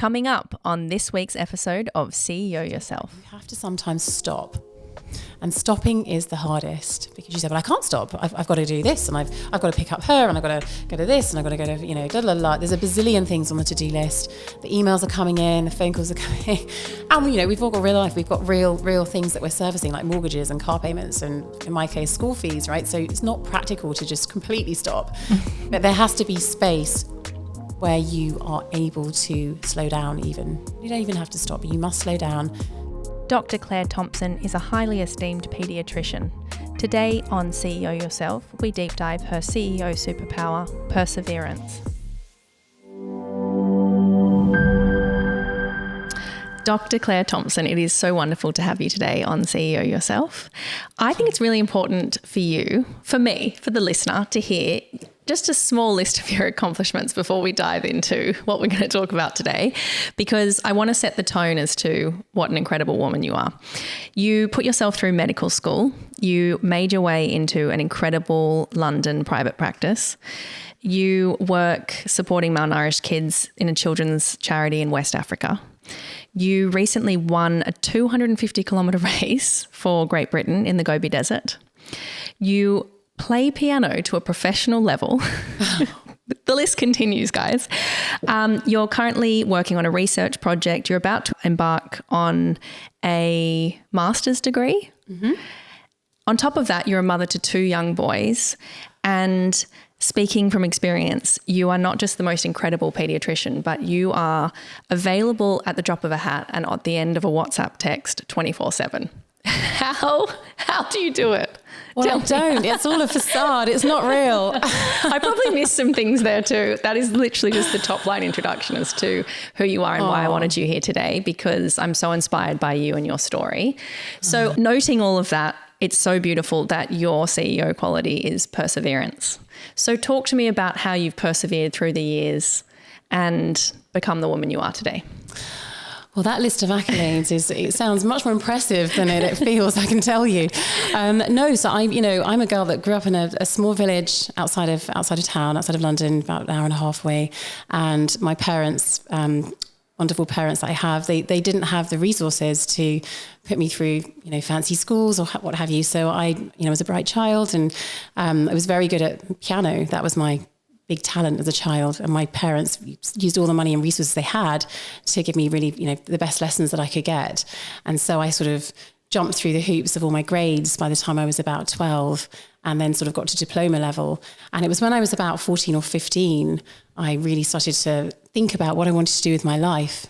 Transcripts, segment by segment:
Coming up on this week's episode of CEO Yourself. You have to sometimes stop. And stopping is the hardest because you say, well, I can't stop. I've got to do this and I've got to pick up her and I've got to go to this and I've got to go to, blah, blah, blah. There's a bazillion things on the to-do list. The emails are coming in, the phone calls are coming. And, we've all got real life. We've got real things that we're servicing, like mortgages and car payments and, in my case, school fees, right? So it's not practical to just completely stop. But there has to be space where you are able to slow down even. You don't even have to stop, but you must slow down. Dr. Clare Thompson is a highly esteemed paediatrician. Today on CEO Yourself, we deep dive her CEO superpower, perseverance. Dr. Clare Thompson, it is so wonderful to have you today on CEO Yourself. I think it's really important for you, for me, for the listener to hear just a small list of your accomplishments before we dive into what we're going to talk about today, because I want to set the tone as to what an incredible woman you are. You put yourself through medical school. You made your way into an incredible London private practice. You work supporting malnourished kids in a children's charity in West Africa. You recently won a 250-kilometre race for Great Britain in the Gobi Desert. You play piano to a professional level. The list continues, guys. You're currently working on a research project. You're about to embark on a master's degree. Mm-hmm. On top of that, you're a mother to 2 young boys. And speaking from experience, you are not just the most incredible paediatrician, but you are available at the drop of a hat and at the end of a WhatsApp text 24/7. How do you do it? Well, I don't. It's all a facade. It's not real. I probably missed some things there too. That is literally just the top line introduction as to who you are and why I wanted you here today, because I'm so inspired by you and your story. So noting all of that, it's so beautiful that your CEO quality is perseverance. So talk to me about how you've persevered through the years and become the woman you are today. Well, that list of accolades it sounds much more impressive than it feels, I can tell you. So I'm a girl that grew up in a small village outside of town, outside of London, about an hour and a half away. And my parents, wonderful parents that I have, they didn't have the resources to put me through, fancy schools or what have you. So I, was a bright child and I was very good at piano. That was my big talent as a child, and my parents used all the money and resources they had to give me really, the best lessons that I could get. And so I sort of jumped through the hoops of all my grades by the time I was about 12, and then sort of got to diploma level. And it was when I was about 14 or 15, I really started to think about what I wanted to do with my life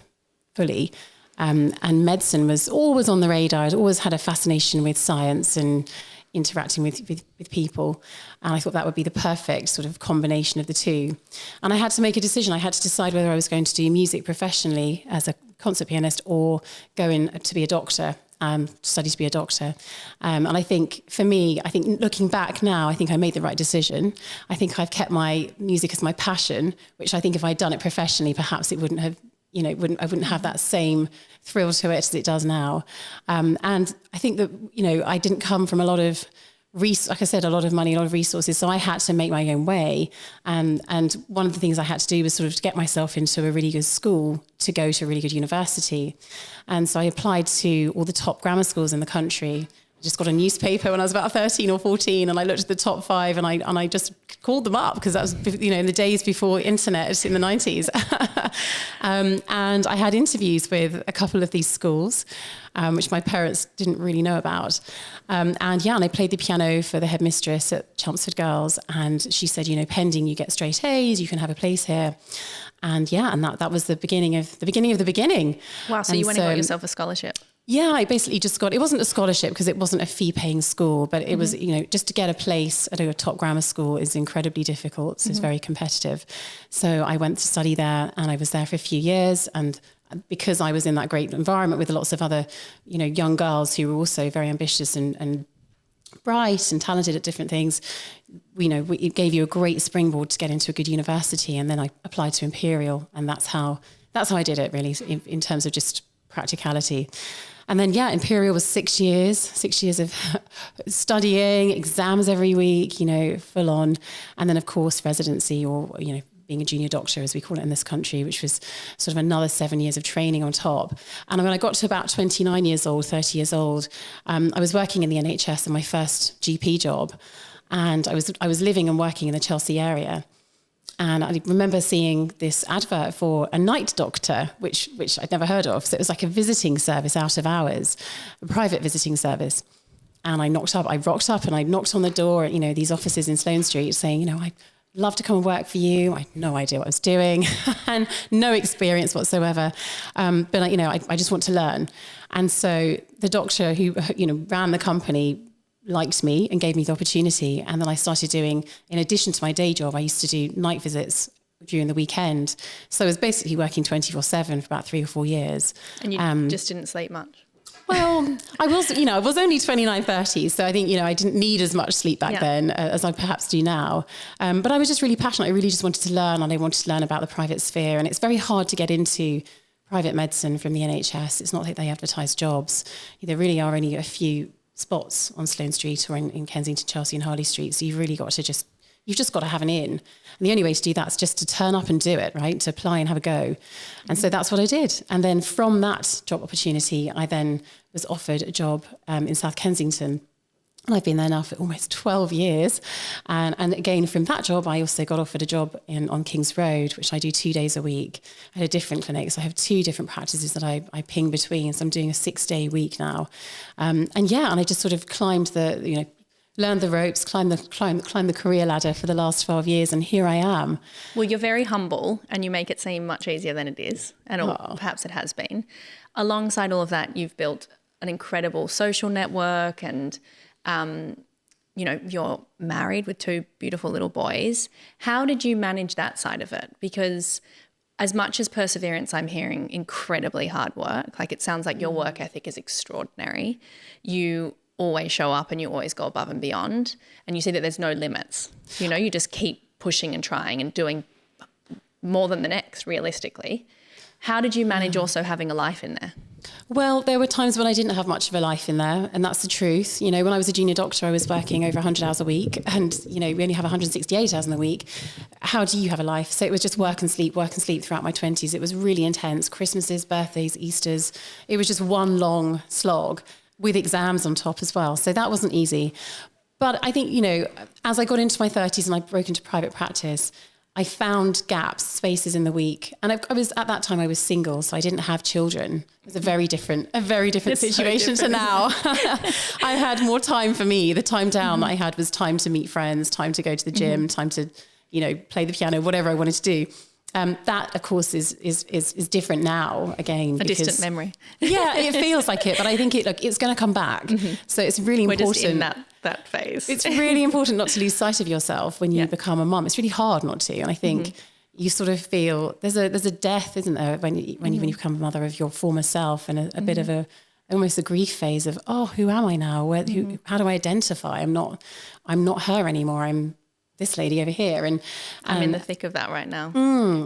fully. And medicine was always on the radar. I'd always had a fascination with science and interacting with people. And I thought that would be the perfect sort of combination of the two. And I had to make a decision. I had to decide whether I was going to do music professionally as a concert pianist or go in to be a doctor, study to be a doctor. And I think for me, looking back now, I think I made the right decision. I think I've kept my music as my passion, which I think if I'd done it professionally, perhaps it wouldn't have, I wouldn't have that same thrill to it as it does now. And I think that, I didn't come from a lot of, like I said, a lot of money, a lot of resources. So I had to make my own way. And one of the things I had to do was sort of to get myself into a really good school to go to a really good university. And so I applied to all the top grammar schools in the country. I just got a newspaper when I was about 13 or 14, and I looked at the top 5 and I just called them up because that was, in the days before internet in the 90s. And I had interviews with a couple of these schools, which my parents didn't really know about. And I played the piano for the headmistress at Chelmsford Girls, and she said, pending you get straight A's, you can have a place here. And that was the beginning of the beginning. Wow, so you went and got yourself a scholarship. Yeah, I basically just it wasn't a scholarship because it wasn't a fee-paying school, but it was, just to get a place at a top grammar school is incredibly difficult. So it's very competitive. So I went to study there, and I was there for a few years. And because I was in that great environment with lots of other, young girls who were also very ambitious and bright and talented at different things, it gave you a great springboard to get into a good university. And then I applied to Imperial, and that's how I did it really in terms of just practicality. And then, Imperial was 6 years of studying, exams every week, full on. And then, of course, residency or, being a junior doctor, as we call it in this country, which was sort of another 7 years of training on top. And when I got to about 29 years old, 30 years old, I was working in the NHS in my first GP job. And I was living and working in the Chelsea area. And I remember seeing this advert for a night doctor, which I'd never heard of. So it was like a visiting service out of hours, a private visiting service. And I rocked up and I knocked on the door at, these offices in Sloane Street saying, I'd love to come and work for you. I had no idea what I was doing and no experience whatsoever. But I just want to learn. And so the doctor who, ran the company liked me and gave me the opportunity. And then I started doing, in addition to my day job, I used to do night visits during the weekend. So I was basically working 24/7 for about 3 or 4 years. And you just didn't sleep much? Well, I was only 29, 30. So I think, I didn't need as much sleep back then as I perhaps do now. But I was just really passionate. I really just wanted to learn, and I wanted to learn about the private sphere. And it's very hard to get into private medicine from the NHS. It's not like they advertise jobs. There really are only a few spots on Sloane Street or in Kensington, Chelsea and Harley Street. So you've really got to you've just got to have an in. And the only way to do that is just to turn up and do it, right? To apply and have a go. And so that's what I did. And then from that job opportunity, I then was offered a job in South Kensington. And I've been there now for almost 12 years. And again, from that job, I also got offered a job on King's Road, which I do 2 days a week at a different clinic. So I have 2 different practices that I ping between. So I'm doing a 6-day week now. And I just sort of climbed learned the ropes, climbed the career ladder for the last 12 years. And here I am. Well, you're very humble and you make it seem much easier than it is. And perhaps it has been. Alongside all of that, you've built an incredible social network and you're married with 2 beautiful little boys. How did you manage that side of it? Because as much as perseverance, I'm hearing incredibly hard work. Like, it sounds like your work ethic is extraordinary. You always show up and you always go above and beyond. And you see that there's no limits. You just keep pushing and trying and doing more than the next, realistically. How did you manage also having a life in there? Well, there were times when I didn't have much of a life in there, and that's the truth. When I was a junior doctor, I was working over 100 hours a week, and, we only have 168 hours in the week. How do you have a life? So it was just work and sleep throughout my 20s. It was really intense. Christmases, birthdays, Easters. It was just one long slog with exams on top as well. So that wasn't easy. But I think, as I got into my 30s and I broke into private practice, I found gaps, spaces in the week. And I was, at that time, I was single, so I didn't have children. It was a very different situation to now. I had more time for me. The time down that I had was time to meet friends, time to go to the gym, time to, play the piano, whatever I wanted to do. That, of course, is different now, again. A distant memory. Yeah, it feels like it, but I think it's going to come back. So it's really important. We're just in that phase. It's really important not to lose sight of yourself when you become a mum. It's really hard not to. And I think you sort of feel there's a death, isn't there, when you become a mother of your former self, and a bit of almost a grief phase of, who am I now? How do I identify? I'm not her anymore. I'm this lady over here. And I'm in the thick of that right now.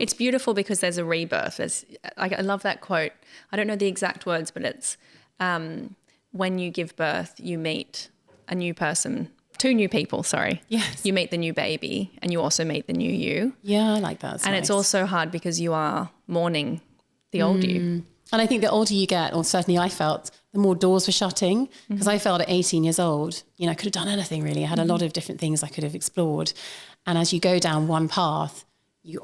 It's beautiful because there's a rebirth. I love that quote. I don't know the exact words, but it's when you give birth, you meet a new person, 2 new people, sorry. Yes. You meet the new baby and you also meet the new you. Yeah, I like that. That's and nice. It's also hard because you are mourning the old you. And I think the older you get, or certainly I felt, the more doors were shutting, because I felt at 18 years old, I could have done anything really. I had a lot of different things I could have explored. And as you go down one path, you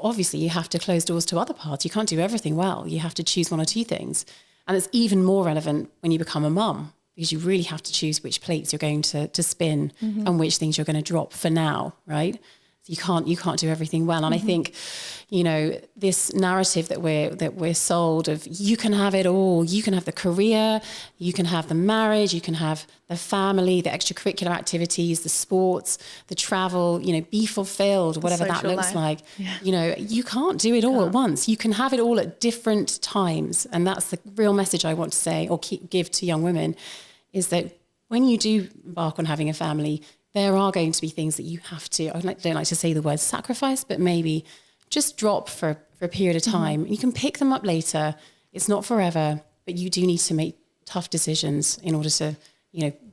have to close doors to other paths. You can't do everything well. You have to choose 1 or 2 things. And it's even more relevant when you become a mum, because you really have to choose which plates you're going to spin and which things you're going to drop for now, right? You can't do everything well. And I think, this narrative that we're sold of, you can have it all. You can have the career, you can have the marriage, you can have the family, the extracurricular activities, the sports, the travel, be fulfilled, whatever that looks like. Yeah. You can't do it all at once. You can have it all at different times. And that's the real message I want to say or give to young women, is that when you do embark on having a family, there are going to be things that you have to, I don't like to say the word sacrifice, but maybe just drop for a period of time. You can pick them up later. It's not forever, but you do need to make tough decisions in order to,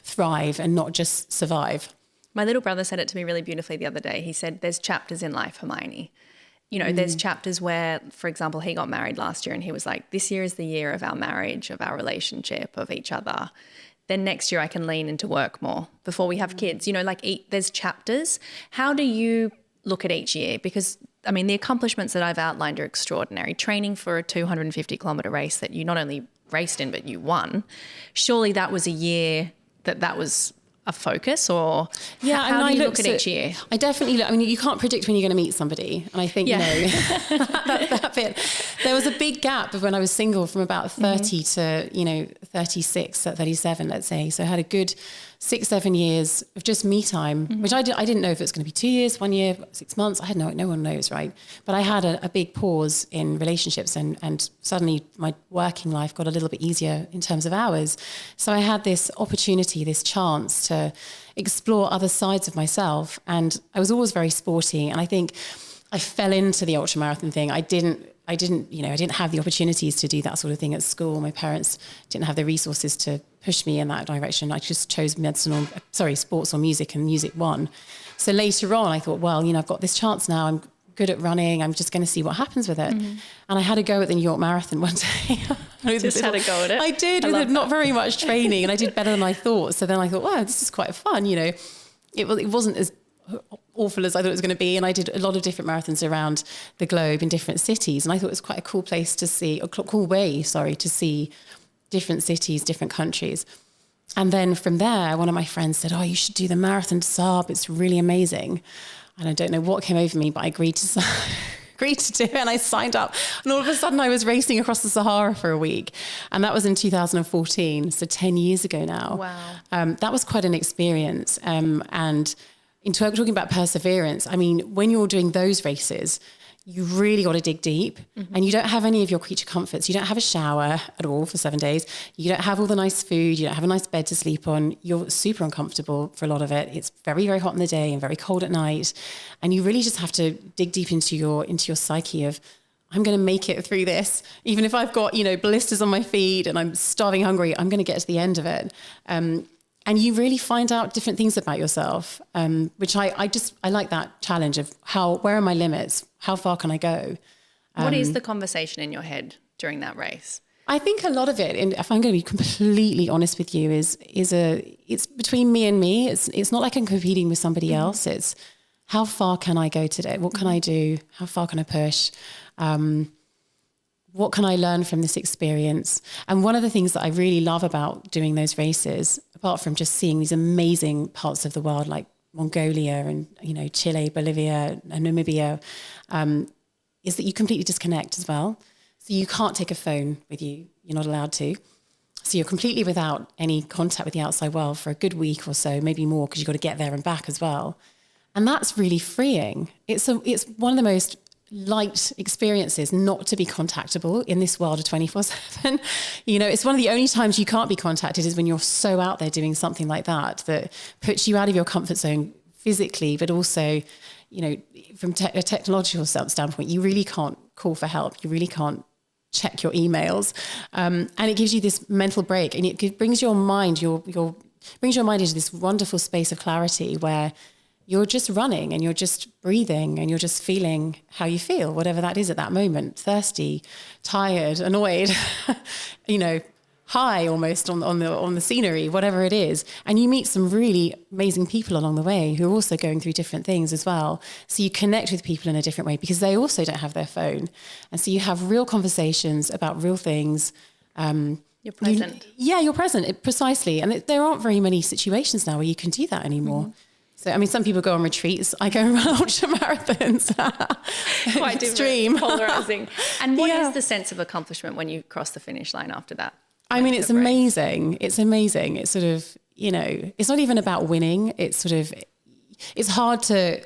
thrive and not just survive. My little brother said it to me really beautifully the other day. He said, there's chapters in life, Hermione. you know, there's chapters where, for example, he got married last year and he was like, this year is the year of our marriage, of our relationship, of each other. Then next year I can lean into work more before we have kids. You know, like there's chapters. How do you look at each year? Because, I mean, the accomplishments that I've outlined are extraordinary. Training for a 250-kilometre race that you not only raced in but you won. Surely that was a year that was a focus, or how do you look at each year? I definitely look, I mean, you can't predict when you're going to meet somebody. And I think, you know, that bit, there was a big gap of when I was single from about 30 to, you know, 36, 37, let's say. So I had a good 6-7 years of just me time, which I didn't know if it was going to be 2 years, 1 year, 6 months. I had no one knows, right? But I had a big pause in relationships, and suddenly my working life got a little bit easier in terms of hours. So I had this opportunity, this chance to explore other sides of myself. And I was always very sporty. And I think I fell into the ultramarathon thing. I didn't have the opportunities to do that sort of thing at school. My parents didn't have the resources to push me in that direction. I just chose sports or music, and music won. So later on, I thought, well, you know, I've got this chance now. I'm good at running. I'm just going to see what happens with it. And I had a go at the New York Marathon one day. Just had a go at it. I did, with not very much training, and I did better than I thought. So then I thought, wow, this is quite fun. You know, it wasn't as awful as I thought it was going to be. And I did a lot of different marathons around the globe in different cities. And I thought it was quite a cool place to see, to see different cities, different countries. And then from there, one of my friends said, oh, you should do the Marathon des Sables. It's really amazing. And I don't know what came over me, but I agreed to do it, and I signed up. And all of a sudden I was racing across the Sahara for a week. And that was in 2014, so 10 years ago now. Wow. That was quite an experience. And in talking about perseverance, I mean, when you're doing those races, you really got to dig deep, and you don't have any of your creature comforts. You don't have a shower at all for 7 days. You don't have all the nice food. You don't have a nice bed to sleep on. You're super uncomfortable for a lot of it. It's very, very hot in the day and very cold at night. And you really just have to dig deep into your psyche of, I'm going to make it through this. Even if I've got, you know, blisters on my feet and I'm starving hungry, I'm going to get to the end of it. And you really find out different things about yourself, which I like that challenge of where are my limits? How far can I go? What is the conversation in your head during that race? I think a lot of it, and if I'm going to be completely honest with you, it's between me and me. It's not like I'm competing with somebody else. It's how far can I go today? What can I do? How far can I push? What can I learn from this experience? And one of the things that I really love about doing those races, apart from just seeing these amazing parts of the world like Mongolia and, you know, Chile, Bolivia, and Namibia, is that you completely disconnect as well. So you can't take a phone with you. You're not allowed to. So you're completely without any contact with the outside world for a good week or so, maybe more, because you've got to get there and back as well. And that's really freeing. It's one of the most light experiences not to be contactable in this world of 24/7. You know, it's one of the only times you can't be contacted is when you're so out there doing something like that puts you out of your comfort zone physically, but also, you know, from a technological standpoint, you really can't call for help. You really can't check your emails. And it gives you this mental break, and it brings your mind, brings your mind into this wonderful space of clarity where you're just running and you're just breathing and you're just feeling how you feel, whatever that is at that moment, thirsty, tired, annoyed, you know, high almost on the scenery, whatever it is. And you meet some really amazing people along the way who are also going through different things as well. So you connect with people in a different way because they also don't have their phone. And so you have real conversations about real things. You're present. You're present, precisely. And there aren't very many situations now where you can do that anymore. So, I mean, some people go on retreats. I go and run ultra marathons. Quite extreme. Polarizing. And what is the sense of accomplishment when you cross the finish line after that? I mean, it's amazing. It's amazing. It's sort of, you know, it's not even about winning. It's sort of, it's hard to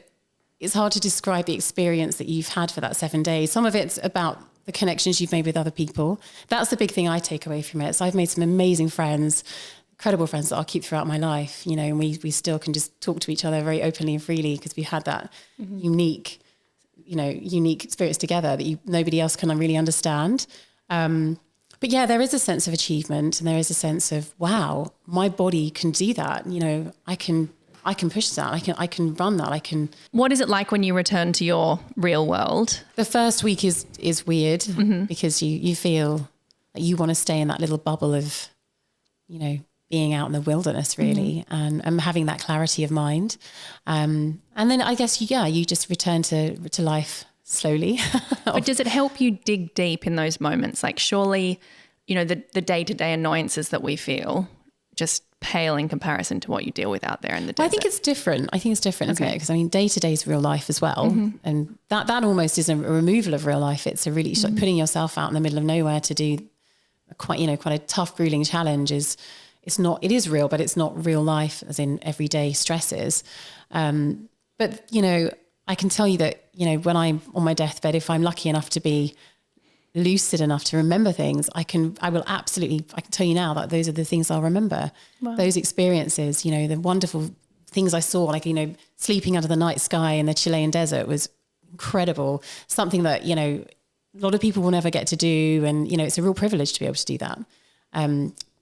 describe the experience that you've had for that 7 days. Some of it's about the connections you've made with other people. That's the big thing I take away from it. So I've made some amazing friends, incredible friends that I'll keep throughout my life, you know, and we still can just talk to each other very openly and freely because we had that unique experience together that nobody else can really understand. But yeah, there is a sense of achievement and there is a sense of, wow, my body can do that. You know, I can I can push that. I can run that. What is it like when you return to your real world? The first week is weird because you feel like you want to stay in that little bubble of, being out in the wilderness really, and having that clarity of mind. And then I guess, you just return to life slowly. But does it help you dig deep in those moments? Like surely, the day-to-day annoyances that we feel just pale in comparison to what you deal with out there in the desert. I think it's different. Isn't it? Because day-to-day is real life as well. And that almost is a removal of real life. It's a really like putting yourself out in the middle of nowhere to do quite a tough, grueling challenge it is real, but it's not real life as in everyday stresses. But I can tell you that, when I'm on my deathbed, if I'm lucky enough to be lucid enough to remember things, I can tell you now that those are the things I'll remember. Wow. Those experiences, the wonderful things I saw, like, sleeping under the night sky in the Chilean desert was incredible. Something that, a lot of people will never get to do. And, it's a real privilege to be able to do that.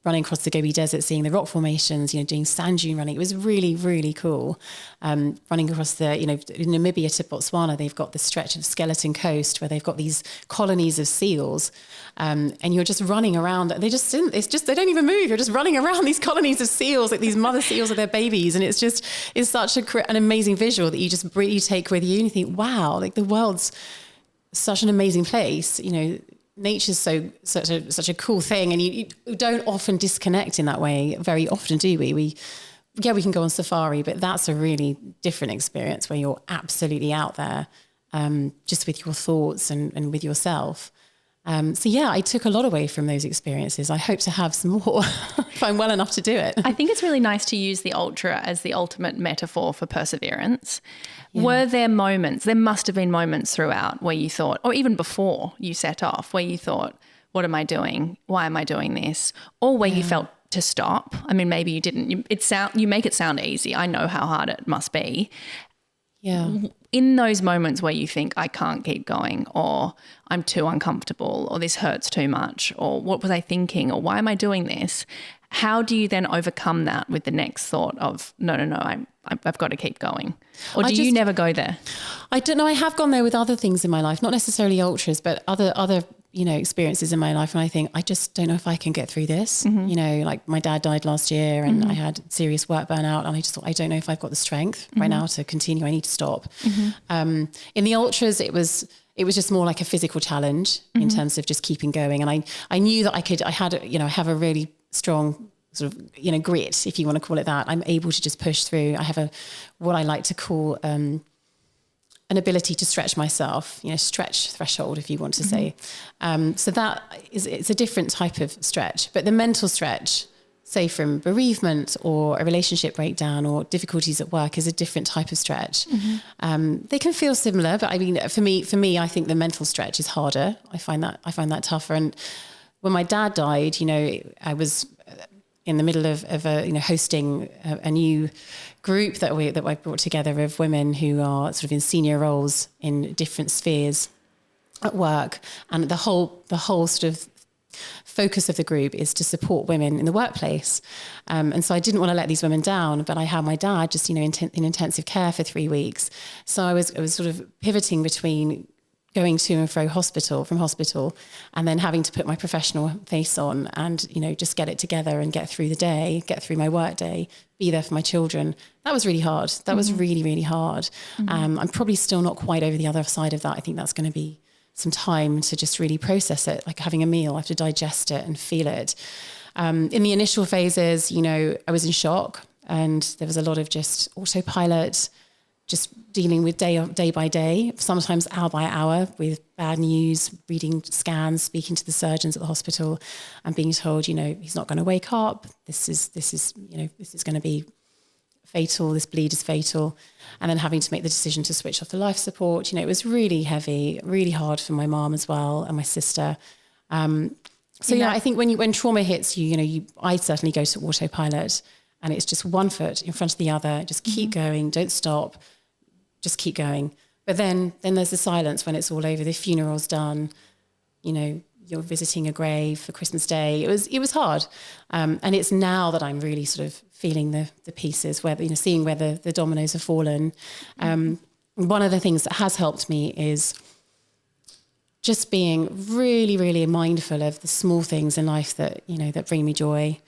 Running across the Gobi Desert, seeing the rock formations, doing sand dune running. It was really, really cool. Running across in Namibia to Botswana, they've got this stretch of skeleton coast where they've got these colonies of seals. And you're just running around. They don't even move. You're just running around these colonies of seals, like these mother seals with their babies. And it's such an amazing visual that you take with you and you think, wow, like the world's such an amazing place, Nature's such a cool thing, and you don't often disconnect in that way very often, do we? We can go on safari, but that's a really different experience where you're absolutely out there, just with your thoughts and with yourself. I took a lot away from those experiences. I hope to have some more if I'm well enough to do it. I think it's really nice to use the ultra as the ultimate metaphor for perseverance. Yeah. Were there must have been moments throughout where you thought, or even before you set off, where you thought, what am I doing? Why am I doing this? Or where you felt to stop. I mean, maybe you didn't. You make it sound easy. I know how hard it must be. Yeah. In those moments where you think I can't keep going, or I'm too uncomfortable, or this hurts too much, or what was I thinking, or why am I doing this? How do you then overcome that with the next thought of no, I've got to keep going? Or do you never go there? I don't know. I have gone there with other things in my life, not necessarily ultras, but other experiences in my life. And I think, I just don't know if I can get through this. Like my dad died last year and I had serious work burnout, and I just thought, I don't know if I've got the strength right now to continue. I need to stop. In the ultras, it was just more like a physical challenge in terms of just keeping going. And I knew that I have a really strong sort of, grit, if you want to call it that. I'm able to just push through. I have what I like to call, an ability to stretch myself, stretch threshold, if you want to say. So it's a different type of stretch, but the mental stretch, say from bereavement or a relationship breakdown or difficulties at work, is a different type of stretch. They can feel similar, but I mean, for me, I think the mental stretch is harder. I find that tougher. And when my dad died, I was in the middle of hosting a new group that I brought together of women who are sort of in senior roles in different spheres at work, and the whole sort of focus of the group is to support women in the workplace. And so I didn't want to let these women down, but I had my dad just in intensive care for 3 weeks. So I was sort of pivoting between going to and fro from hospital, and then having to put my professional face on and, just get it together and get through the day, get through my work day, be there for my children. That was really hard. That was really, really hard. I'm probably still not quite over the other side of that. I think that's going to be some time to just really process it, like having a meal. I have to digest it and feel it. In the initial phases, I was in shock, and there was a lot of just autopilot, just dealing with day by day, sometimes hour by hour, with bad news, reading scans, speaking to the surgeons at the hospital, and being told, he's not going to wake up. This is going to be fatal. This bleed is fatal. And then having to make the decision to switch off the life support. It was really heavy, really hard for my mom as well, and my sister. I think when trauma hits you, I certainly go to autopilot, and it's just one foot in front of the other. Just keep going. Don't stop. Just keep going. But then there's the silence when it's all over. The funeral's done. you're visiting a grave for Christmas Day. It was hard. And it's now that I'm really sort of feeling the pieces where, seeing where the dominoes have fallen. One of the things that has helped me is just being really, really mindful of the small things in life that, that bring me joy.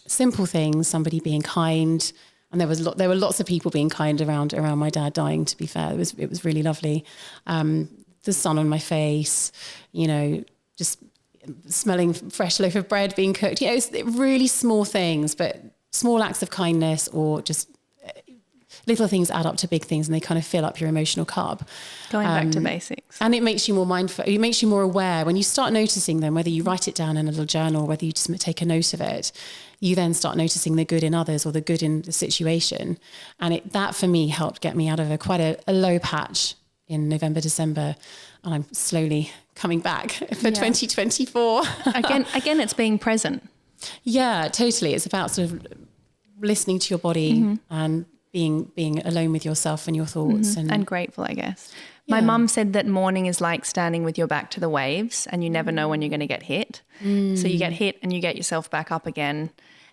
Simple things, somebody being kind. And there were lots of people being kind around my dad dying, to be fair. It was really lovely. The sun on my face, just smelling fresh loaf of bread being cooked. It's really small things, but small acts of kindness or just little things add up to big things, and they kind of fill up your emotional cup. Going back to basics. And it makes you more mindful. It makes you more aware. When you start noticing them, whether you write it down in a little journal, or whether you just take a note of it, you then start noticing the good in others or the good in the situation. And that for me helped get me out of quite a low patch in November, December. And I'm slowly coming back for 2024. Again, it's being present. Yeah, totally. It's about sort of listening to your body and being alone with yourself and your thoughts. And grateful, I guess. My mum said that mourning is like standing with your back to the waves and you never know when you're going to get hit. So you get hit and you get yourself back up again.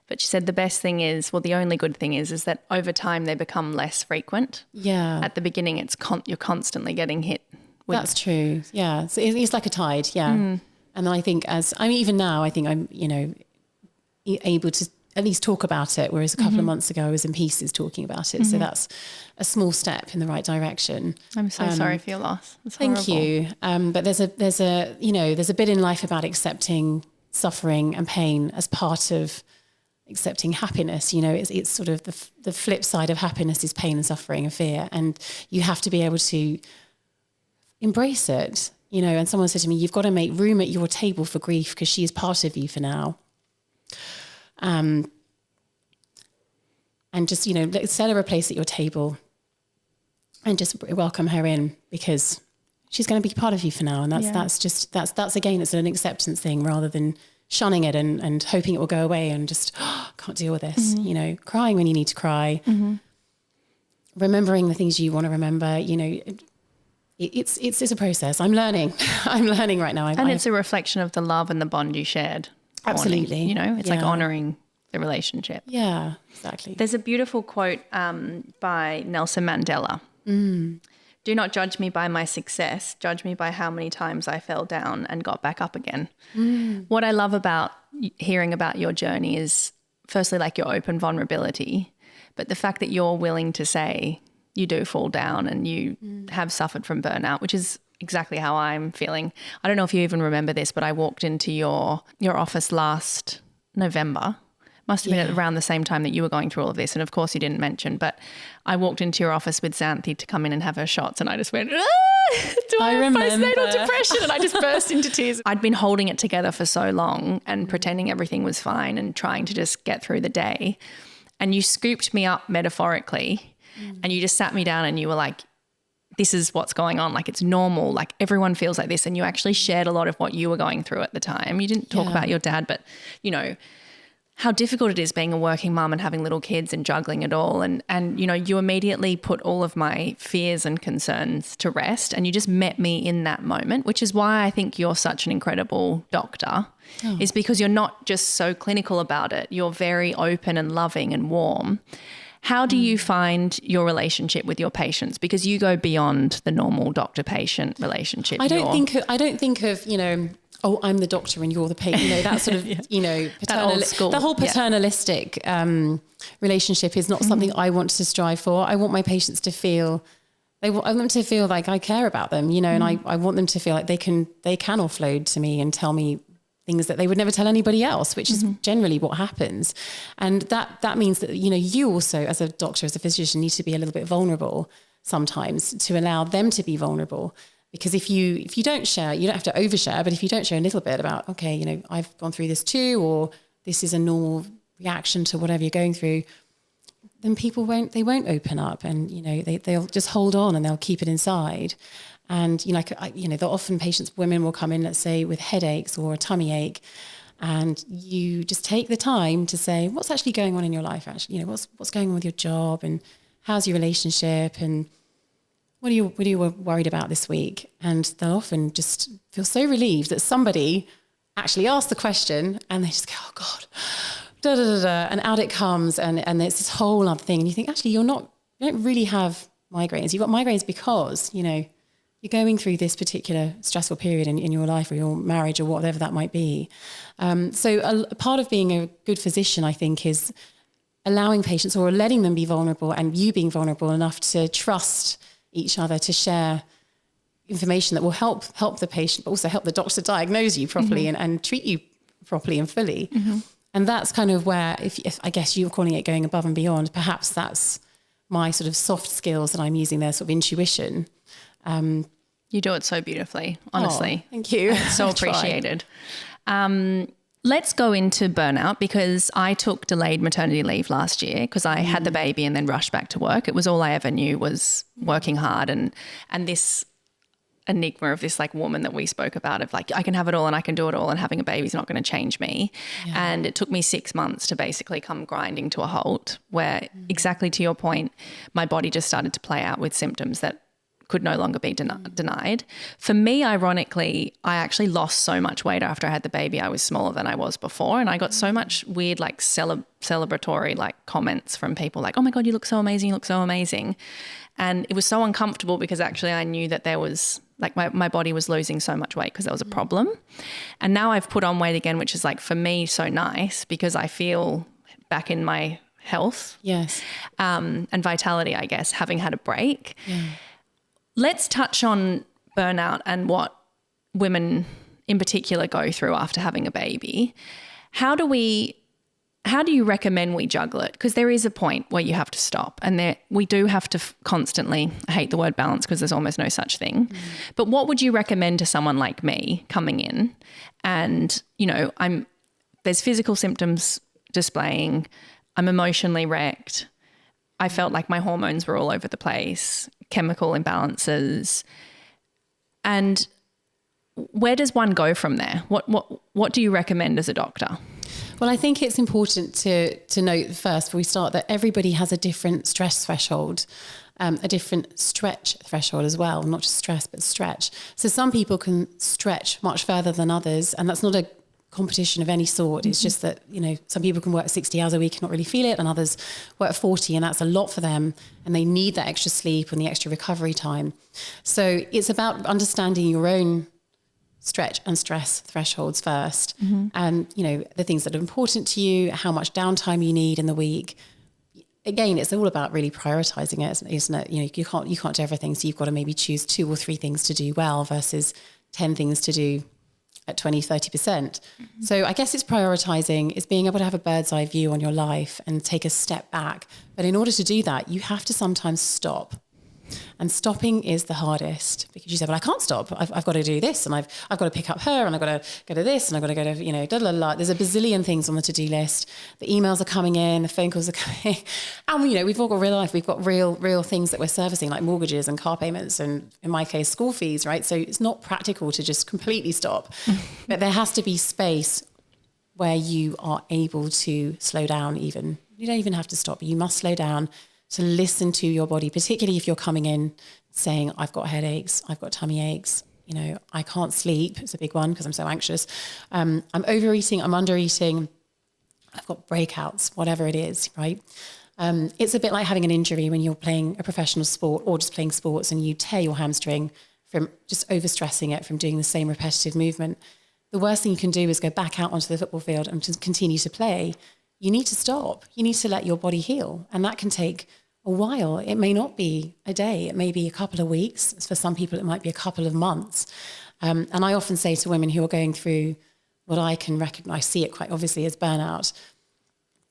But she said the best thing is, the only good thing is that over time they become less frequent. Yeah. At the beginning, you're constantly getting hit. That's true. Yeah. So it's like a tide. Yeah. And then I think even now, I think I'm, able to at least talk about it. Whereas a couple of months ago I was in pieces talking about it. So that's a small step in the right direction. I'm so sorry for your loss. It's thank you. But there's a bit in life about accepting suffering and pain as part of accepting happiness. It's sort of the flip side of happiness is pain and suffering and fear. And you have to be able to embrace it, and someone said to me, you've got to make room at your table for grief because she is part of you for now. And just, set her a place at your table and just welcome her in because she's going to be part of you for now. And that's again, it's an acceptance thing rather than shunning it and hoping it will go away and just, can't deal with this, crying when you need to cry, remembering the things you want to remember, it's a process. I'm learning right now. It's a reflection of the love and the bond you shared. Absolutely. It's like honoring the relationship. Yeah, exactly. There's a beautiful quote by Nelson Mandela. Do not judge me by my success. Judge me by how many times I fell down and got back up again. What I love about hearing about your journey is firstly like your open vulnerability, but the fact that you're willing to say you do fall down and you have suffered from burnout, which is exactly how I'm feeling. I don't know if you even remember this, but I walked into your office last November. Must have been around the same time that you were going through all of this. And of course you didn't mention, but I walked into your office with Xanthi to come in and have her shots and I just went, do I have postnatal depression? And I just burst into tears. I'd been holding it together for so long and pretending everything was fine and trying to just get through the day. And you scooped me up metaphorically and you just sat me down and you were like, this is what's going on. Like it's normal. Like everyone feels like this. And you actually shared a lot of what you were going through at the time. You didn't talk about your dad, but how difficult it is being a working mum and having little kids and juggling it all. And you immediately put all of my fears and concerns to rest and you just met me in that moment, which is why I think you're such an incredible doctor, is because you're not just so clinical about it. You're very open and loving and warm. How do you find your relationship with your patients? Because you go beyond the normal doctor-patient relationship. I don't think of, I'm the doctor and you're the patient. That sort of, the whole paternalistic relationship is not something I want to strive for. I want my patients to feel, I want them to feel like I care about them, and I want them to feel like they can offload to me and tell me things that they would never tell anybody else, which is generally what happens. And that means that, you also as a doctor, as a physician, need to be a little bit vulnerable sometimes to allow them to be vulnerable. Because if you don't share, you don't have to overshare, but if you don't share a little bit about, okay, I've gone through this too, or this is a normal reaction to whatever you're going through, then people won't open up and, they'll just hold on and they'll keep it inside. And, they'll often women will come in, let's say, with headaches or a tummy ache, and you just take the time to say, what's actually going on in your life? Actually, what's going on with your job and how's your relationship? And what are you worried about this week? And they'll often just feel so relieved that somebody actually asked the question, and they just go, oh God, da, da, da, da, and out it comes. And it's this whole other thing. And you think, actually, you don't really have migraines. You've got migraines because, you're going through this particular stressful period in your life or your marriage or whatever that might be. So a part of being a good physician, I think, is allowing patients or letting them be vulnerable, and you being vulnerable enough to trust each other, to share information that will help the patient, but also help the doctor diagnose you properly and treat you properly and fully. And that's kind of where, if I guess you're calling it going above and beyond, perhaps that's my sort of soft skills that I'm using there, sort of intuition. You do it so beautifully, honestly. Oh, thank you. It's so appreciated. Let's go into burnout, because I took delayed maternity leave last year because I had the baby and then rushed back to work. It was all I ever knew, was working hard, and this enigma of this like woman that we spoke about, of like, I can have it all and I can do it all, and having a baby is not going to change me. Yeah. And it took me 6 months to basically come grinding to a halt, where exactly to your point, my body just started to play out with symptoms that could no longer be denied. For me, ironically, I actually lost so much weight after I had the baby. I was smaller than I was before, and I got so much weird like celebratory like comments from people like, oh my God, you look so amazing, you look so amazing. And it was so uncomfortable, because actually I knew that there was like my body was losing so much weight because there was a problem. And now I've put on weight again, which is like for me so nice, because I feel back in my health. Yes. And vitality, I guess, having had a break. Yeah. Let's touch on burnout and what women in particular go through after having a baby. How do you recommend we juggle it? Because there is a point where you have to stop, and we do have to constantly, I hate the word balance because there's almost no such thing, but what would you recommend to someone like me coming in and, there's physical symptoms displaying, I'm emotionally wrecked, I felt like my hormones were all over the place, chemical imbalances. And where does one go from there? What do you recommend as a doctor? Well, I think it's important to note first, before we start, that everybody has a different stress threshold, a different stretch threshold as well, not just stress, but stretch. So some people can stretch much further than others, and that's not a competition of any sort. It's just that, some people can work 60 hours a week and not really feel it, and others work 40, and that's a lot for them, and they need that extra sleep and the extra recovery time. So it's about understanding your own stretch and stress thresholds first, and the things that are important to you, how much downtime you need in the week. Again, it's all about really prioritizing it, isn't it? You can't do everything, so you've got to maybe choose 2 or 3 things to do well versus 10 things to do at 20-30%. So I guess it's prioritizing, it's being able to have a bird's eye view on your life and take a step back. But in order to do that, you have to sometimes stop. And stopping is the hardest, because you say, well, I can't stop. I've got to do this, and I've got to pick up her, and I've got to go to this, and I've got to go to, da, da, da. There's a bazillion things on the to-do list. The emails are coming in, the phone calls are coming. And, we've all got real life. We've got real things that we're servicing, like mortgages and car payments, and in my case, school fees, right? So it's not practical to just completely stop. But there has to be space where you are able to slow down even. You don't even have to stop. You must slow down to listen to your body, particularly if you're coming in saying, I've got headaches, I've got tummy aches, I can't sleep. It's a big one because I'm so anxious. I'm overeating, I'm undereating, I've got breakouts, whatever it is, right? It's a bit like having an injury when you're playing a professional sport or just playing sports and you tear your hamstring from just overstressing it, from doing the same repetitive movement. The worst thing you can do is go back out onto the football field and just continue to play. You need to stop. You need to let your body heal. And that can take a while. It may not be a day. It may be a couple of weeks. For some people, it might be a couple of months. And I often say to women who are going through what I can recognize, see it quite obviously as burnout,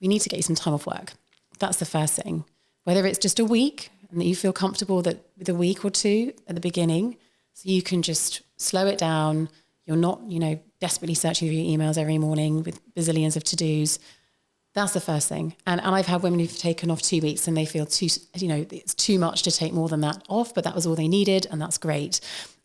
we need to get you some time off work. That's the first thing. Whether it's just a week and that you feel comfortable that with a week or 2 at the beginning, so you can just slow it down. You're not, desperately searching through your emails every morning with bazillions of to-dos. That's the first thing. And I've had women who've taken off 2 weeks and they feel it's too much to take more than that off, but that was all they needed, and that's great.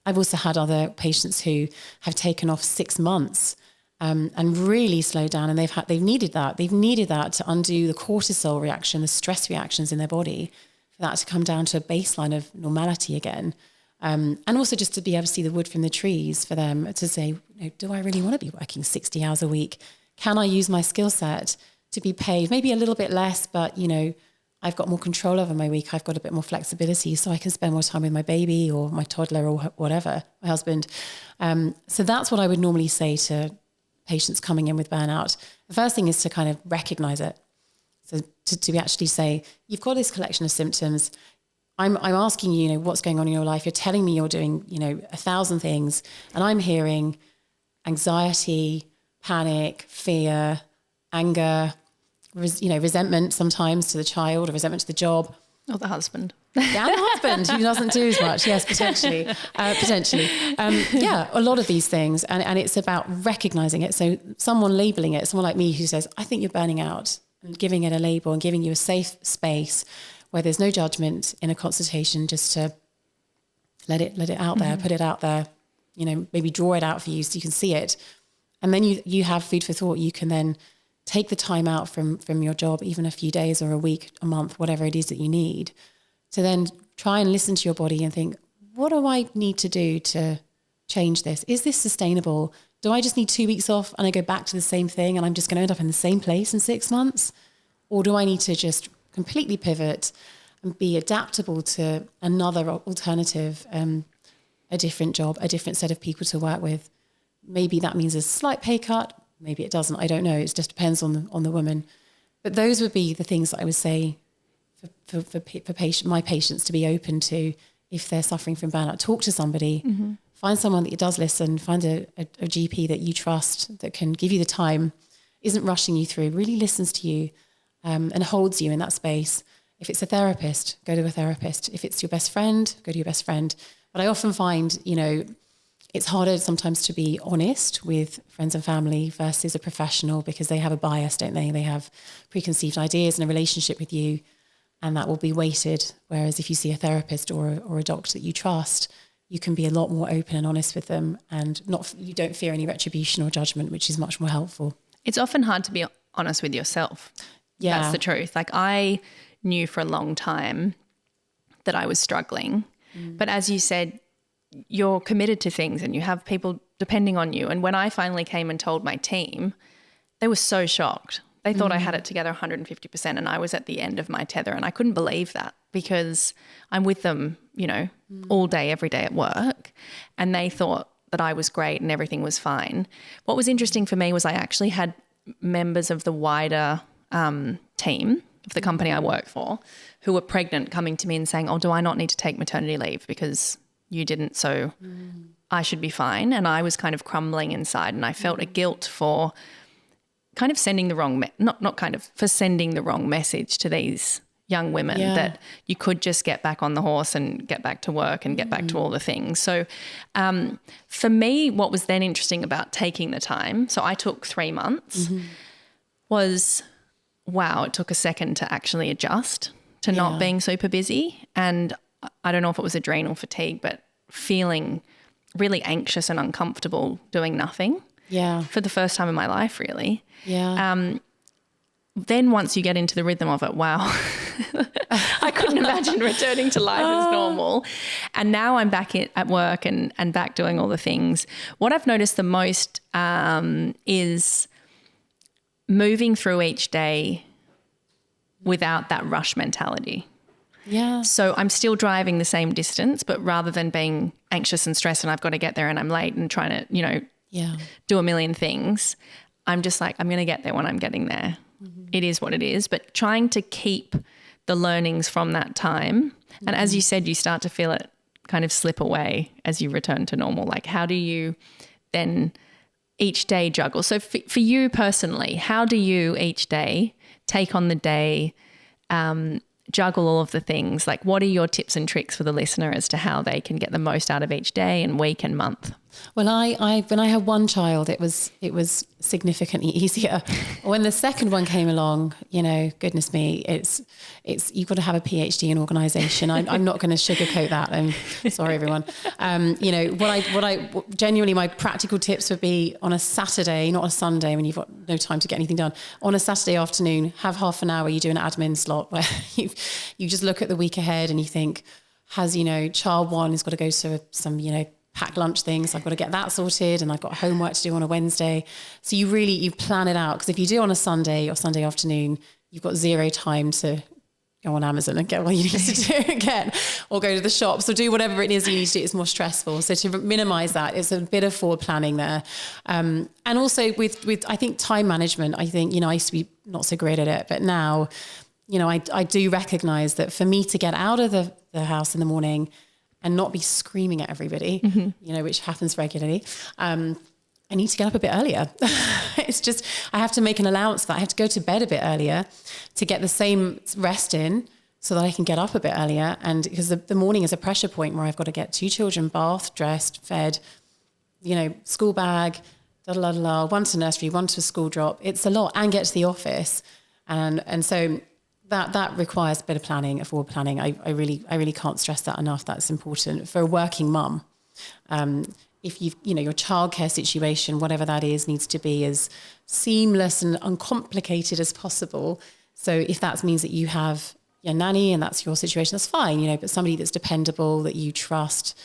I've also had other patients who have taken off 6 months and really slowed down, and they've needed that. They've needed that to undo the cortisol reaction, the stress reactions in their body for that to come down to a baseline of normality again. And also just to be able to see the wood from the trees for them to say, you know, do I really want to be working 60 hours a week? Can I use my skill set to be paid maybe a little bit less, but, you know, I've got more control over my week. I've got a bit more flexibility so I can spend more time with my baby or my toddler or whatever, my husband. So that's what I would normally say to patients coming in with burnout. The first thing is to kind of recognize it. So to actually say, you've got this collection of symptoms. I'm asking you, you know, what's going on in your life. You're telling me you're doing, you know, 1,000 things, and I'm hearing anxiety, panic, fear, anger, resentment sometimes to the child or resentment to the job. Or the husband. Yeah, and the husband who doesn't do as much. Yes, potentially. Yeah, a lot of these things. And it's about recognizing it. So someone labeling it, someone like me who says, I think you're burning out, and giving it a label and giving you a safe space where there's no judgment in a consultation, just to let it out there, put it out there, you know, maybe draw it out for you so you can see it. And then you have food for thought. You can then take the time out from your job, even a few days or a week, a month, whatever it is that you need, to then try and listen to your body and think, what do I need to do to change this? Is this sustainable? Do I just need 2 weeks off and I go back to the same thing and I'm just going to end up in the same place in 6 months? Or do I need to just completely pivot and be adaptable to another alternative, a different job, a different set of people to work with? Maybe that means a slight pay cut. Maybe it doesn't. I don't know. It just depends on the woman. But those would be the things that I would say for my patients to be open to if they're suffering from burnout. Talk to somebody. Find someone that does listen. Find a GP that you trust, that can give you the time, isn't rushing you through, really listens to you, and holds you in that space. If it's a therapist, go to a therapist. If it's your best friend, go to your best friend. But I often find, you know, it's harder sometimes to be honest with friends and family versus a professional, because they have a bias, don't they? They have preconceived ideas and a relationship with you, and that will be weighted. Whereas if you see a therapist or a doctor that you trust, you can be a lot more open and honest with them, and you don't fear any retribution or judgment, which is much more helpful. It's often hard to be honest with yourself. Yeah. That's the truth. Like, I knew for a long time that I was struggling, but as you said, you're committed to things and you have people depending on you. And when I finally came and told my team, they were so shocked. They thought I had it together 150% and I was at the end of my tether, and I couldn't believe that, because I'm with them, you know, all day, every day at work, and they thought that I was great and everything was fine. What was interesting for me was I actually had members of the wider team of the company I work for who were pregnant coming to me and saying, oh, do I not need to take maternity leave because you didn't, so I should be fine? And I was kind of crumbling inside, and I felt a guilt for kind of sending the wrong, for sending the wrong message to these young women that you could just get back on the horse and get back to work and get back to all the things. So for me, what was then interesting about taking the time, so I took 3 months, was, wow, it took a second to actually adjust to not being super busy. And I don't know if it was adrenal fatigue, but feeling really anxious and uncomfortable doing nothing. Yeah. For the first time in my life, really. Yeah. Then once you get into the rhythm of it, wow, I couldn't imagine returning to life as normal. And now I'm back at work and back doing all the things. What I've noticed the most is moving through each day without that rush mentality. Yeah. So I'm still driving the same distance, but rather than being anxious and stressed and I've got to get there and I'm late and trying to, you know, do a million things, I'm just like, I'm going to get there when I'm getting there. It is what it is, but trying to keep the learnings from that time. And as you said, you start to feel it kind of slip away as you return to normal. Like, how do you then each day juggle? So for you personally, how do you each day take on the day, juggle all of the things? Like, what are your tips and tricks for the listener as to how they can get the most out of each day and week and month? Well, I when I had one child, it was significantly easier. When the second one came along, goodness me, it's you've got to have a PhD in organisation. I'm not going to sugarcoat that. Sorry, everyone. What I genuinely, my practical tips would be on a Saturday, not a Sunday when you've got no time to get anything done. On a Saturday afternoon, have half an hour. You do an admin slot where you just look at the week ahead and you think, has child one has got to go to some pack lunch things. I've got to get that sorted, and I've got homework to do on a Wednesday. So you plan it out, because if you do on a Sunday or Sunday afternoon, you've got zero time to go on Amazon and get what you need to do again, or go to the shops or do whatever it is you need to do. It's more stressful. So to minimize that, it's a bit of forward planning there. And also with I think time management, I think, I used to be not so great at it, but now, I do recognize that for me to get out of the house in the morning and not be screaming at everybody, which happens regularly, I need to get up a bit earlier. It's just, I have to make an allowance for that. I have to go to bed a bit earlier to get the same rest in so that I can get up a bit earlier. And because the morning is a pressure point where I've got to get 2 children bathed, dressed, fed, school bag, one to nursery, one to a school drop. It's a lot, and get to the office. And so that requires a bit of planning, a forward planning. I really can't stress that enough. That's important for a working mum. If your childcare situation, whatever that is, needs to be as seamless and uncomplicated as possible. So if that means that you have your nanny and that's your situation, that's fine, but somebody that's dependable, that you trust,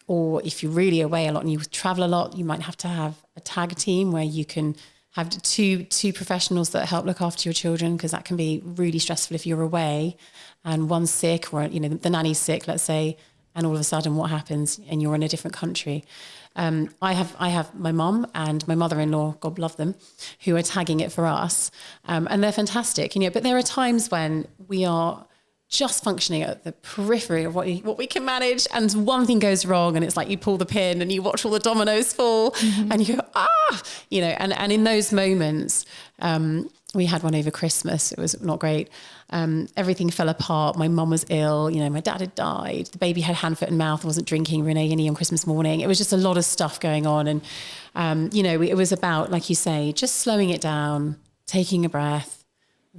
or if you're really away a lot and you travel a lot, you might have to have a tag team where you can have two professionals that help look after your children, because that can be really stressful if you're away and one's sick, or the nanny's sick, let's say, and all of a sudden what happens, and you're in a different country. I have my mum and my mother-in-law, God love them, who are tagging it for us, and they're fantastic. But there are times when we are just functioning at the periphery of what we can manage, and one thing goes wrong, and it's like you pull the pin and you watch all the dominoes fall, and you go, and in those moments, we had one over Christmas. It was not great. Everything fell apart. My mum was ill. My dad had died. The baby had hand, foot and mouth, wasn't drinking. Renee and E on Christmas morning. It was just a lot of stuff going on. And, it was about, like you say, just slowing it down, taking a breath,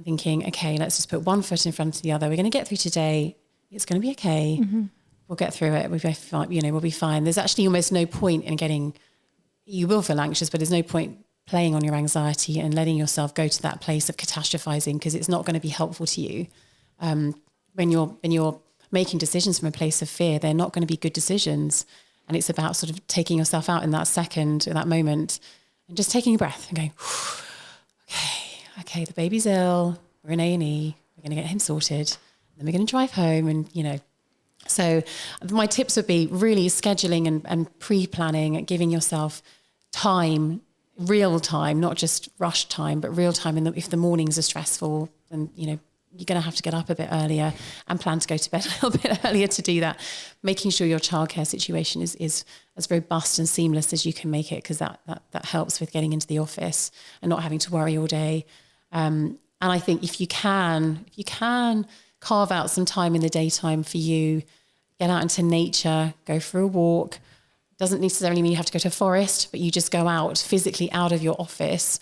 thinking, okay, let's just put one foot in front of the other. We're going to get through today. It's going to be okay. We'll get through it. We'll be fine. We'll be fine. There's actually almost no point in you will feel anxious, but there's no point playing on your anxiety and letting yourself go to that place of catastrophizing, because it's not going to be helpful to you. When you're making decisions from a place of fear, they're not going to be good decisions. And it's about sort of taking yourself out in that second, in that moment, and just taking a breath and going, okay, the baby's ill, we're in A&E, we're going to get him sorted, then we're going to drive home, and so my tips would be really scheduling and pre-planning, giving yourself time, real time, not just rush time, but real time. And if the mornings are stressful, then you're going to have to get up a bit earlier and plan to go to bed a little bit earlier to do that. Making sure your childcare situation is as robust and seamless as you can make it, because that helps with getting into the office and not having to worry all day. And I think if you can carve out some time in the daytime for you, get out into nature, go for a walk. Doesn't necessarily mean you have to go to a forest, but you just go out physically out of your office,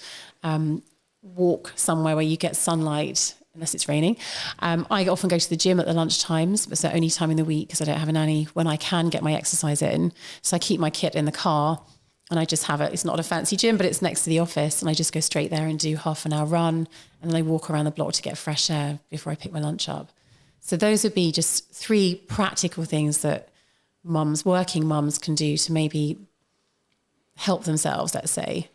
walk somewhere where you get sunlight, unless it's raining. I often go to the gym at the lunch times, but it's the only time in the week, because I don't have a nanny, when I can get my exercise in. So I keep my kit in the car, and I just have it. It's not a fancy gym, but it's next to the office, and I just go straight there and do half an hour run, and then I walk around the block to get fresh air before I pick my lunch up. So those would be just 3 practical things that working mums can do to maybe help themselves, let's say.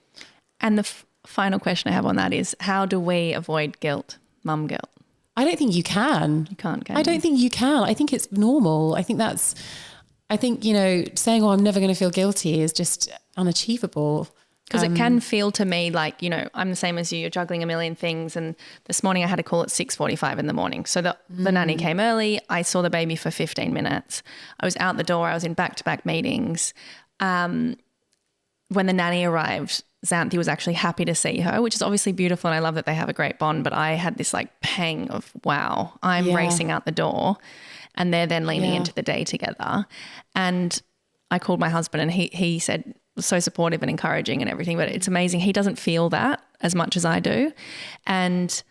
And the final question I have on that is, how do we avoid guilt, mum guilt? I don't think you can. You can't, can I don't think you can. I think it's normal. I think saying, I'm never going to feel guilty is just unachievable. Because it can feel to me like, I'm the same as you, you're juggling a million things. And this morning I had a call at 6:45 in the morning. So the nanny came early. I saw the baby for 15 minutes. I was out the door. I was in back-to-back meetings. When the nanny arrived, Xanthi was actually happy to see her, which is obviously beautiful. And I love that they have a great bond. But I had this pang of, wow, I'm racing out the door. And they're then leaning into the day together. And I called my husband and he said, so supportive and encouraging and everything, but it's amazing. He doesn't feel that as much as I do. And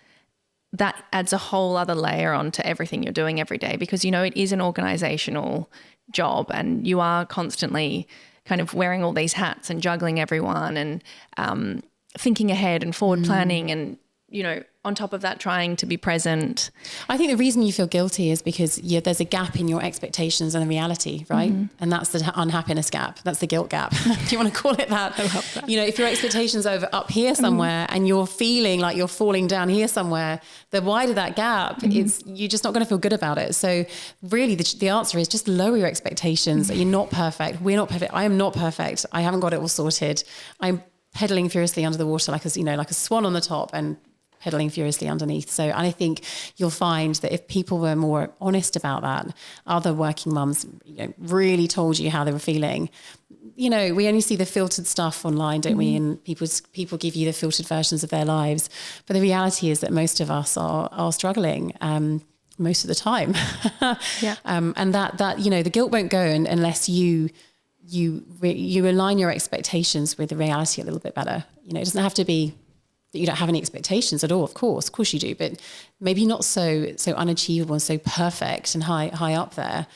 that adds a whole other layer onto everything you're doing every day, because, you know, it is an organizational job and you are constantly kind of wearing all these hats and juggling everyone and thinking ahead and forward planning and, you know, on top of that, trying to be present. I think the reason you feel guilty is because there's a gap in your expectations and the reality, right? And that's the unhappiness gap. That's the guilt gap. Do you want to call it that? I love that. You know, if your expectations are up here somewhere and you're feeling like you're falling down here somewhere, the wider that gap, you're just not going to feel good about it. So really the answer is just lower your expectations. You're not perfect. We're not perfect. I am not perfect. I haven't got it all sorted. I'm pedaling furiously under the water like a swan on the top and pedaling furiously underneath. So I think you'll find that if people were more honest about that, other working mums, you know, really told you how they were feeling. You know, we only see the filtered stuff online, don't we? And people give you the filtered versions of their lives. But the reality is that most of us are struggling most of the time. And that you know, the guilt won't go unless you align your expectations with the reality a little bit better. You know, it doesn't have to be that you don't have any expectations at all. Of course you do, but maybe not so unachievable and so perfect and high up there.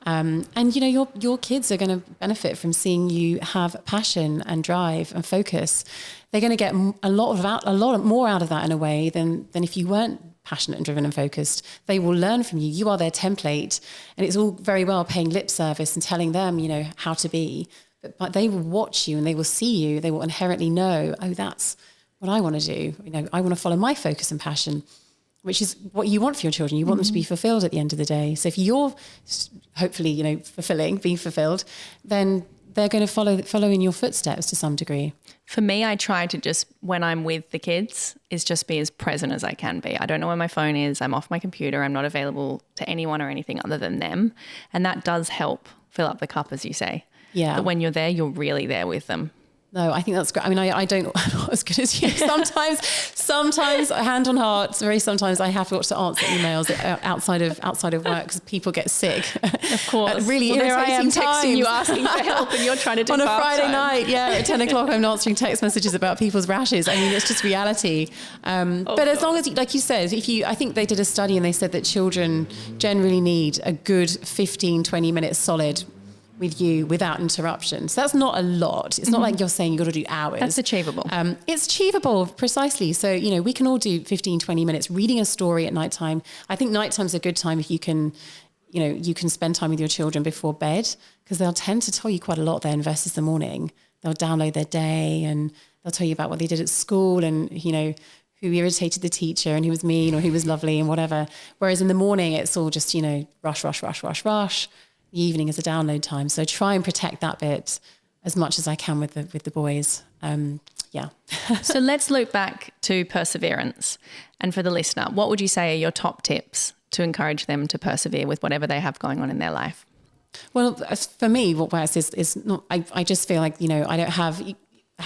And you know, your kids are going to benefit from seeing you have passion and drive and focus. They're going to get a lot more out of that in a way than if you weren't passionate and driven and focused. They will learn from you. You are their template, and it's all very well paying lip service and telling them, you know, how to be, but they will watch you and they will see you. They will inherently know, oh, that's what I want to do. You know, I want to follow my focus and passion, which is what you want for your children. You want them to be fulfilled at the end of the day. So if you're hopefully, you know, being fulfilled, then they're going to follow in your footsteps to some degree. For me, I try to just, when I'm with the kids, is just be as present as I can be. I don't know where my phone is. I'm off my computer. I'm not available to anyone or anything other than them. And that does help fill up the cup, as you say. Yeah. But when you're there, you're really there with them. No, I think that's great. I mean, I'm not as good as you. Sometimes, hand on heart, sometimes I have got to answer emails outside of work because people get sick. Of course. Really irritating there I am times. texting you asking for help and you're trying to do on a fast Friday time. night. Yeah, at 10 o'clock, I'm answering text messages about people's rashes. I mean, it's just reality. But as long as, like you said, I think they did a study and they said that children generally need a good 15, 20 minutes solid with you without interruption. So that's not a lot. It's not like you're saying you've got to do hours. That's achievable. It's achievable, precisely. So, you know, we can all do 15, 20 minutes reading a story at nighttime. I think nighttime's a good time if you can, you know, you can spend time with your children before bed, because they'll tend to tell you quite a lot then versus the morning. They'll download their day and they'll tell you about what they did at school and, you know, who irritated the teacher and who was mean or who was lovely and whatever. Whereas in the morning, it's all just, you know, rush. The evening is a download time. So try and protect that bit as much as I can with the boys. So let's loop back to perseverance. And for the listener, what would you say are your top tips to encourage them to persevere with whatever they have going on in their life? Well, for me, what works is not, I just feel like, you know, I don't have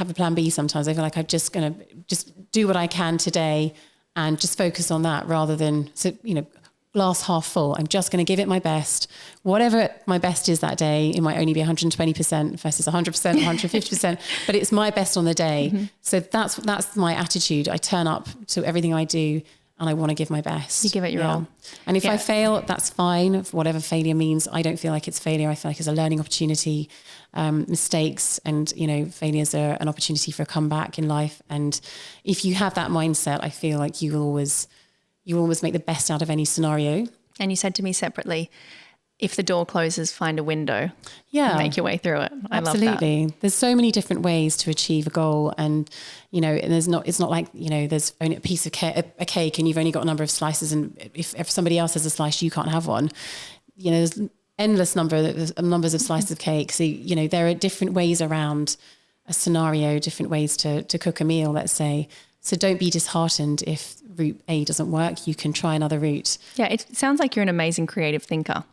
a plan B sometimes. I feel like I'm just going to just do what I can today and just focus on that rather than, you know, glass half full. I'm just going to give it my best. Whatever my best is that day, it might only be 120% versus 100%, 150%, but it's my best on the day. So that's my attitude. I turn up to everything I do and I want to give my best. You give it your all. And if I fail, that's fine. Whatever failure means, I don't feel like it's failure. I feel like it's a learning opportunity. Mistakes and, you know, failures are an opportunity for a comeback in life. And if you have that mindset, I feel like you will always make the best out of any scenario. And you said to me separately, if the door closes, find a window. And make your way through it. I love that. Absolutely. There's so many different ways to achieve a goal. And, you know, and it's not like, you know, there's only a piece of a cake and you've only got a number of slices. And if somebody else has a slice, you can't have one. You know, there's endless numbers of slices of cake. So, you know, there are different ways around a scenario, different ways to cook a meal, let's say. So don't be disheartened if route A doesn't work. You can try another route. Yeah, it sounds like you're an amazing creative thinker.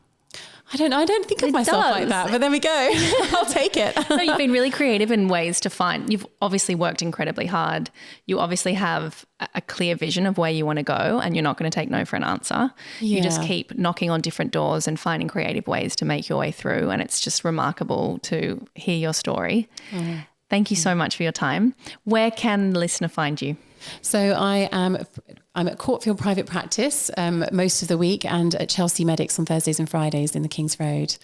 I don't think of myself like that, but there we go. I'll take it. No, you've been really creative in ways to find, you've obviously worked incredibly hard. You obviously have a clear vision of where you want to go, and you're not going to take no for an answer. Yeah. You just keep knocking on different doors and finding creative ways to make your way through. And it's just remarkable to hear your story. Thank you so much for your time. Where can the listener find you? So I'm at Courtfield Private Practice most of the week, and at Chelsea Medics on Thursdays and Fridays in the King's Road.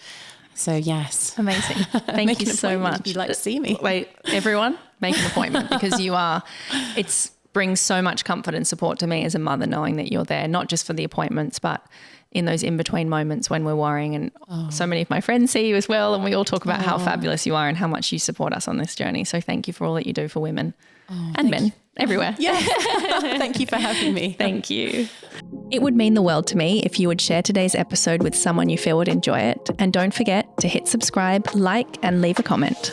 So yes. Amazing. Thank you so much. If you'd like to see me. Wait, everyone, make an appointment, because it brings so much comfort and support to me as a mother, knowing that you're there, not just for the appointments, but in those in-between moments when we're worrying. And so many of my friends see you as well, and we all talk about how fabulous you are and how much you support us on this journey. So thank you for all that you do for women and men everywhere. Yeah. Thank you for having me. Thank you. It would mean the world to me if you would share today's episode with someone you feel would enjoy it. And don't forget to hit subscribe, like, and leave a comment.